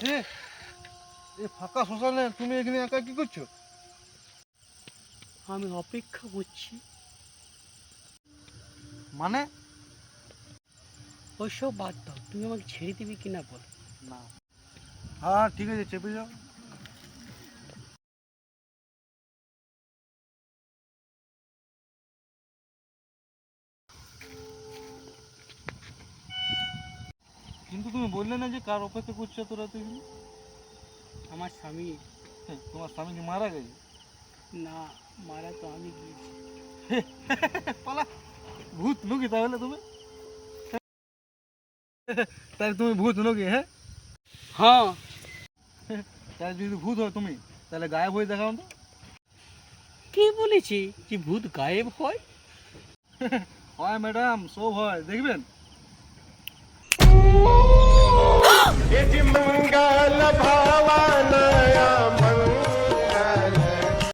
এই ফাঁকা শ্মশানে তুমি এখানে একা কি করছো? আমি অপেক্ষা করছি। মানে? ওইসব বাদ দাও, তুমি আমাকে ছেড়ে দিবে কিনা বলো। না। হ্যাঁ ঠিক আছে, চেপে যাও। কিন্তু তুমি বললে না যে কার অপেক্ষা করছো এত রাতে এখানে? আমার স্বামী। তোমার স্বামী কি মারা গেছে? না, মারা তো আমি গিয়েছি। পালা, ভূত নাকি তাহলে তুমি? তাহলে তুমি ভূত নাকি? হ্যাঁ হ্যাঁ। তাহলে যদি ভূত হয় তুমি, তাহলে গায়েব হয়ে দেখাও তো। কে বলেছে যে ভূত গায়েব হয়? হয় ম্যাডাম, সব হয়, দেখবেন। मंगल